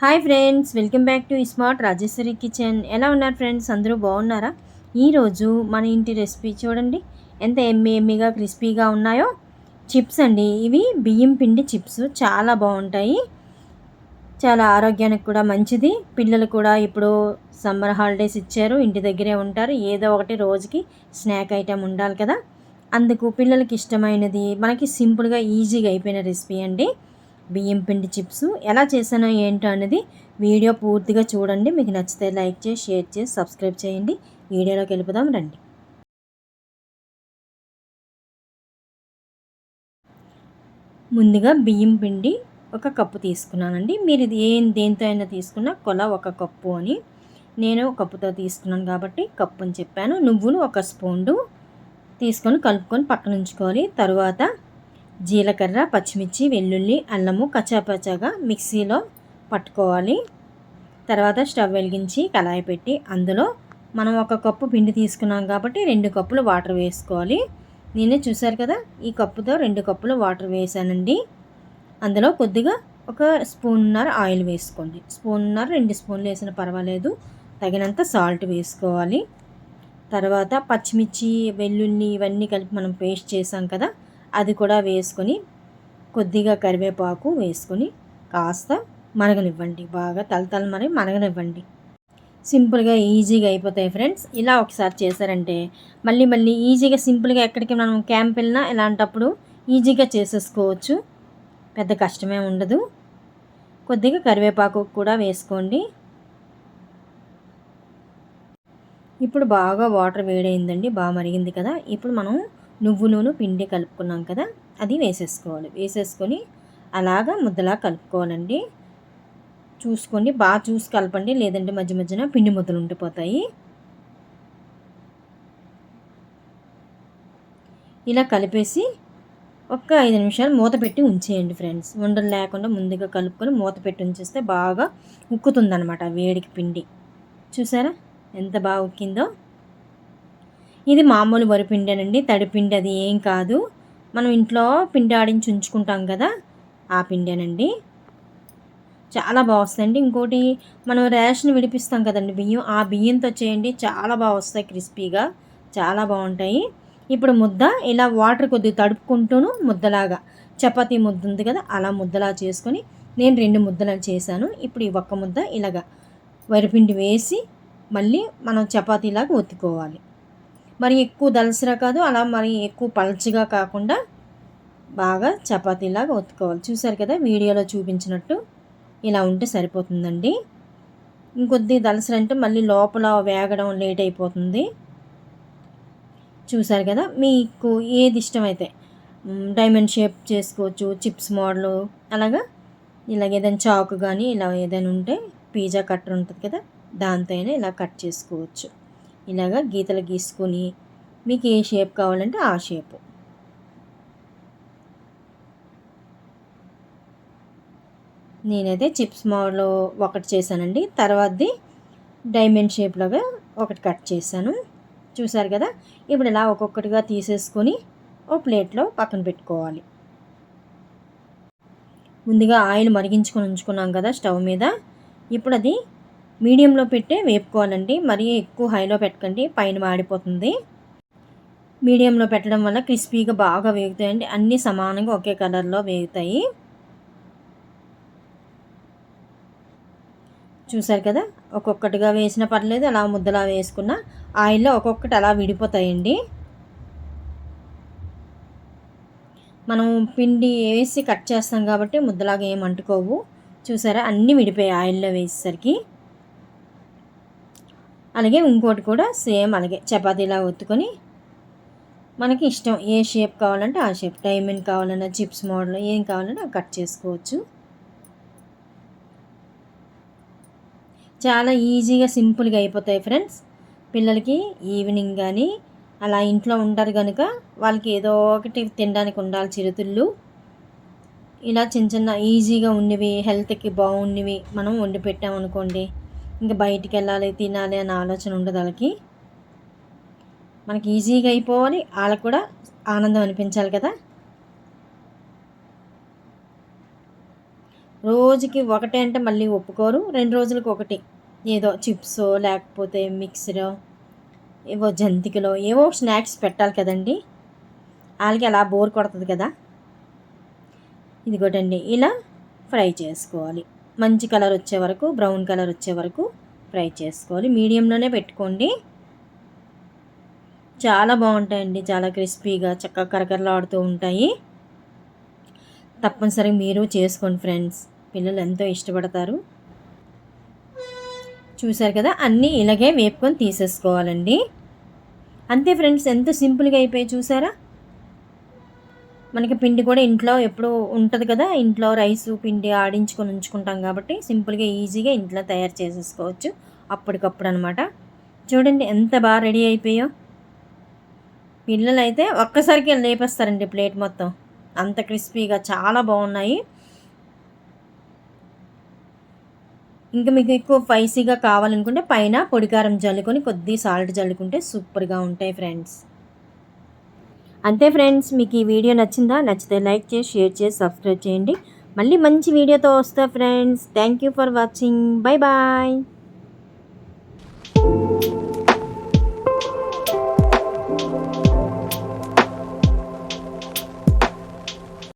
Hi friends, welcome back to smart Rajeshwari kitchen. ఎలా ఉన్నారు friends? అందరూ బాగున్నారా? ఈరోజు మన ఇంటి రెసిపీ చూడండి, ఎంత ఎమ్మిగా క్రిస్పీగా ఉన్నాయో. చిప్స్ అండి, ఇవి బియ్యం పిండి చిప్స్. చాలా బాగుంటాయి, చాలా ఆరోగ్యానికి కూడా మంచిది. పిల్లలు కూడా ఇప్పుడు సమ్మర్ హాలిడేస్ ఇచ్చారు, ఇంటి దగ్గరే ఉంటారు. ఏదో ఒకటి రోజుకి స్నాక్ ఐటెం ఉండాలి కదా, అందుకు పిల్లలకి ఇష్టమైనది మనకి సింపుల్గా ఈజీగా అయిపోయిన రెసిపీ అండి బియ్యం పిండి చిప్స్. ఎలా చేశానో ఏంటో అనేది వీడియో పూర్తిగా చూడండి. మీకు నచ్చితే లైక్ చేసి, షేర్ చేసి, సబ్స్క్రైబ్ చేయండి. వీడియోలోకి వెళ్ళిపోదాం రండి. ముందుగా బియ్యం పిండి ఒక కప్పు తీసుకున్నానండి. మీరు ఇది దేంతో అయినా తీసుకున్నా కొల ఒక కప్పు అని, నేను కప్పుతో తీసుకున్నాను కాబట్టి కప్పు అని చెప్పాను. నువ్వులు ఒక స్పూను తీసుకొని కలుపుకొని పక్కన ఉంచుకోవాలి. తరువాత జీలకర్ర, పచ్చిమిర్చి, వెల్లుల్లి, అల్లము కచ్చాపచ్చాగా మిక్సీలో పట్టుకోవాలి. తర్వాత స్టవ్ వెలిగించి కళాయి పెట్టి అందులో మనం ఒక కప్పు పిండి తీసుకున్నాం కాబట్టి 2 కప్పులు వాటర్ వేసుకోవాలి. నేనే చూశారు కదా, ఈ కప్పుతో 2 కప్పులు వాటర్ వేసానండి. అందులో కొద్దిగా ఒక స్పూన్నర ఆయిల్ వేసుకోండి. స్పూన్నర 2 స్పూన్లు వేసిన పర్వాలేదు. తగినంత సాల్ట్ వేసుకోవాలి. తర్వాత పచ్చిమిర్చి, వెల్లుల్లి ఇవన్నీ కలిపి మనం పేస్ట్ చేసాం కదా, అది కూడా వేసుకొని కొద్దిగా కరివేపాకు వేసుకొని కాస్త మరగనివ్వండి. బాగా తలతల మరగనివ్వండి. సింపుల్గా ఈజీగా అయిపోతాయి ఫ్రెండ్స్. ఇలా ఒకసారి చేశారంటే మళ్ళీ మళ్ళీ ఈజీగా సింపుల్గా ఎక్కడికి మనం క్యాంప్ వెళ్ళినా ఇలాంటప్పుడు ఈజీగా చేసేసుకోవచ్చు, పెద్ద కష్టమే ఉండదు. కొద్దిగా కరివేపాకు కూడా వేసుకోండి. ఇప్పుడు బాగా వాటర్ వేడైందండి, బాగా మరిగింది కదా. ఇప్పుడు మనం నువ్వులను పిండి కలుపుకున్నాం కదా, అది వేసేసుకోవాలి. వేసేసుకొని అలాగా ముద్దలా కలుపుకోవాలండి. చూసుకోండి, బాగా చూసి కలపండి, లేదంటే మధ్య మధ్యన పిండి ముద్దలు ఉండిపోతాయి. ఇలా కలిపేసి ఒక 5 నిమిషాలు మూత పెట్టి ఉంచేయండి ఫ్రెండ్స్. ఉండలు లేకుండా ముందుగా కలుపుకొని మూత పెట్టి ఉంచేస్తే బాగా ఉక్కుతుందనమాట వేడికి పిండి. చూసారా ఎంత బాగా ఉక్కిందో? ఇది మామూలు వరిపిండేనండి, తడిపిండి అది ఏం కాదు. మనం ఇంట్లో పిండి ఆడించి ఉంచుకుంటాం కదా, ఆ పిండేనండి. చాలా బాగా వస్తాయండి. ఇంకోటి, మనం రేషన్ విడిపిస్తాం కదండి బియ్యం, ఆ బియ్యంతో చేయండి, చాలా బాగా వస్తాయి క్రిస్పీగా, చాలా బాగుంటాయి. ఇప్పుడు ముద్ద ఇలా వాటర్ కొద్దిగా తడుపుకుంటూను ముద్దలాగా, చపాతీ ముద్ద ఉంది కదా, అలా ముద్దలా చేసుకొని నేను 2 ముద్దలు చేశాను. ఇప్పుడు ఈ ఒక్క ముద్ద ఇలాగా వరిపిండి వేసి మళ్ళీ మనం చపాతీలాగా ఒత్తుకోవాలి. మరి ఎక్కువ దలసరా కాదు, అలా మరి ఎక్కువ పల్చగా కాకుండా బాగా చపాతీలాగా ఒత్తుకోవాలి. చూసారు కదా వీడియోలో చూపించినట్టు, ఇలా ఉంటే సరిపోతుందండి. ఇంకొద్ది దలసరంటే మళ్ళీ లోపల వేగడం లేట్ అయిపోతుంది. చూసారు కదా, మీకు ఏది ఇష్టమైతే డైమండ్ షేప్ చేసుకోవచ్చు, చిప్స్ మోడలు అలాగా. ఇలాగ ఏదైనా చాకు కానీ ఇలా ఏదైనా ఉంటే పిజ్జా కట్టర్ ఉంటుంది కదా, దాంతో అయినా ఇలా కట్ చేసుకోవచ్చు. ఇలాగ గీతలు గీసుకొని మీకు ఏ షేప్ కావాలంటే ఆ షేపు. నేనైతే చిప్స్ మోడల్ ఒకటి చేశానండి. తర్వాతది డైమండ్ షేప్లాగా ఒకటి కట్ చేశాను. చూసారు కదా, ఇప్పుడు ఇలా ఒక్కొక్కటిగా తీసేసుకొని ఓ ప్లేట్లో పక్కన పెట్టుకోవాలి. ముందుగా ఆయిల్ మరిగించుకొని ఉంచుకున్నాం కదా స్టవ్ మీద, ఇప్పుడు అది మీడియంలో పెట్టే వేపుకోవాలండి. మరీ ఎక్కువ హైలో పెట్టకండి, పైన మాడిపోతుంది. మీడియంలో పెట్టడం వల్ల క్రిస్పీగా బాగా వేగుతాయండి, అన్నీ సమానంగా ఒకే కలర్లో వేగుతాయి. చూసారు కదా, ఒక్కొక్కటిగా వేసినా పర్లేదు, అలా ముద్దలా వేసుకున్న ఆయిల్లో ఒక్కొక్కటి అలా విడిపోతాయండి. మనం పిండి వేసి కట్ చేస్తాం కాబట్టి ముద్దలాగా ఏం అంటుకోవు. చూసారా, అన్నీ విడిపోయాయి ఆయిల్లో వేసేసరికి. అలాగే ఇంకోటి కూడా సేమ్ అలాగే చపాతీలా ఒత్తుకొని మనకి ఇష్టం ఏ షేప్ కావాలంటే ఆ షేప్, డైమండ్ కావాలన్నా చిప్స్ మోడల్ ఏం కావాలన్నా కట్ చేసుకోవచ్చు. చాలా ఈజీగా సింపుల్గా అయిపోతాయి ఫ్రెండ్స్. పిల్లలకి ఈవినింగ్ కానీ అలా ఇంట్లో ఉంటారు కనుక వాళ్ళకి ఏదో ఒకటి తినడానికి ఉండాలి, చిరుతిళ్ళు. ఇలా చిన్న చిన్న ఈజీగా ఉన్నవి, హెల్త్కి బాగున్నవి మనం వండి పెట్టామనుకోండి, ఇంకా బయటికి వెళ్ళాలి తినాలి అనే ఆలోచన ఉండదు వాళ్ళకి. మనకి ఈజీగా అయిపోవాలి, వాళ్ళకు కూడా ఆనందం అనిపించాలి కదా. రోజుకి ఒకటే అంటే మళ్ళీ ఒప్పుకోరు. 2 రోజులకి ఒకటి ఏదో చిప్సో లేకపోతే మిక్సరో ఏవో జంతికలో ఏవో స్నాక్స్ పెట్టాలి కదండీ! ఆళ్ళకి అలా బోర్ కొడతది కదా! ఇదిగోటండి ఇలా ఫ్రై చేసుకోవాలి. మంచి కలర్ వచ్చే వరకు, బ్రౌన్ కలర్ వచ్చే వరకు ఫ్రై చేసుకోవాలి. మీడియంలోనే పెట్టుకోండి. చాలా బాగుంటాయండి. చాలా క్రిస్పీగా చక్కగా కరకరలాడుతూ ఉంటాయి. తప్పనిసరిగా మీరు చేసుకోండి ఫ్రెండ్స్. పిల్లలు ఎంతో ఇష్టపడతారు. చూసారు కదా, అన్నీ ఇలాగే వేపుకొని తీసేసుకోవాలండి. అంతే ఫ్రెండ్స్, ఎంత సింపుల్గా అయిపోయి చూసారా. మనకి పిండి కూడా ఇంట్లో ఎప్పుడూ ఉంటుంది కదా, ఇంట్లో రైసు పిండి ఆడించుకొని ఉంచుకుంటాం కాబట్టి సింపుల్గా ఈజీగా ఇంట్లో తయారు చేసేసుకోవచ్చు అప్పటికప్పుడు అనమాట. చూడండి ఎంత బాగా రెడీ అయిపోయో. పిల్లలు అయితే ఒక్కసారికి లేపేస్తారండి ప్లేట్ మొత్తం, అంత క్రిస్పీగా చాలా బాగున్నాయి. ఇంకా మీకు ఎక్కువ స్పైసీగా కావాలనుకుంటే పైన పొడికారం జల్లుకొని కొద్ది సాల్ట్ జల్లుకుంటే సూపర్గా ఉంటాయి ఫ్రెండ్స్. అంతే ఫ్రెండ్స్, మీకు ఈ వీడియో నచ్చిందా? నచ్చితే లైక్ చేసి, షేర్ చేసి, సబ్స్క్రైబ్ చేయండి. మళ్ళీ మంచి వీడియోతో వస్తా friends. Thank you for watching. Bye bye.